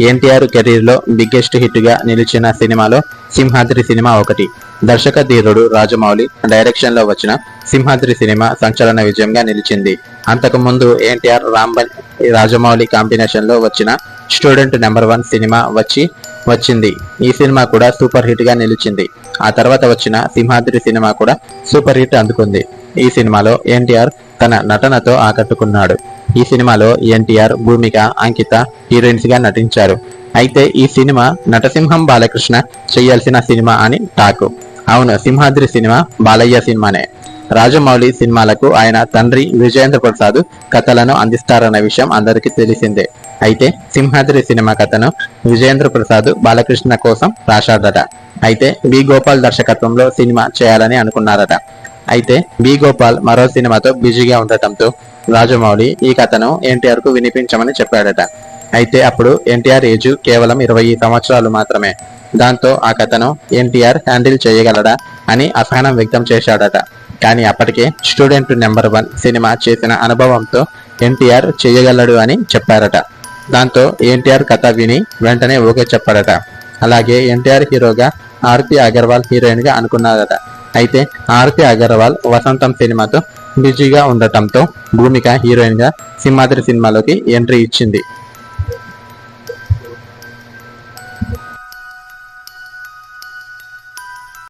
NTR career లో biggest hit గా నిలిచిన సినిమాలో సింహాద్రి సినిమా ఒకటి. దర్శక ధీరుడు రాజమౌళి డైరెక్షన్ లో వచ్చిన సింహాద్రి సినిమా సంచలన విజయంగా నిలిచింది. అంతకు ముందు ఎన్టీఆర్ రాజమౌళి కాంబినేషన్ లో వచ్చిన స్టూడెంట్ నెంబర్ 1 సినిమా వచ్చింది. ఈ సినిమా కూడా సూపర్ హిట్ గా నిలిచింది. ఆ తర్వాత వచ్చిన సింహాద్రి సినిమా కూడా సూపర్ హిట్ అందుకుంది. ఈ సినిమాలో ఎన్టీఆర్ తన నటనతో ఆకట్టుకున్నాడు. ఈ సినిమాలో ఎన్టీఆర్, భూమిక, అంకిత హీరోయిన్స్ గా నటించారు. అయితే ఈ సినిమా నటసింహం బాలకృష్ణ చేయాల్సిన సినిమా అని టాక్. అవును, సింహాద్రి సినిమా బాలయ్య సినిమానే. రాజమౌళి సినిమాలకు ఆయన తండ్రి విజయేంద్ర ప్రసాద్ కథలను అందిస్తారన్న విషయం అందరికీ తెలిసిందే. అయితే సింహాద్రి సినిమా కథను విజయేంద్ర ప్రసాద్ బాలకృష్ణ కోసం రాశాడట. అయితే బి గోపాల్ దర్శకత్వంలో సినిమా చేయాలని అనుకున్నారట. అయితే బి గోపాల్ మరో సినిమాతో బిజీగా ఉండటంతో రాజమౌళి ఈ కథను ఎన్టీఆర్ కు వినిపించమని చెప్పాడట. అయితే అప్పుడు ఎన్టీఆర్ ఏజ్ కేవలం 20 సంవత్సరాలు మాత్రమే. దాంతో ఆ కథను ఎన్టీఆర్ హ్యాండిల్ చేయగలడా అని అసహనం వ్యక్తం చేశాడట. కానీ అప్పటికే స్టూడెంట్ నెంబర్ 1 సినిమా చేసిన అనుభవంతో ఎన్టీఆర్ చేయగలడు అని చెప్పారట. దాంతో ఎన్టీఆర్ కథ విని వెంటనే ఓకే చెప్పాడట. అలాగే ఎన్టీఆర్ హీరోగా ఆరతి అగర్వాల్ హీరోయిన్ గా అనుకున్నారట. అయితే ఆరతి అగర్వాల్ వసంతం సినిమాతో బిజీగా ఉండటంతో భూమిక హీరోయిన్ గా సింహాద్రి సినిమాలోకి ఎంట్రీ ఇచ్చింది.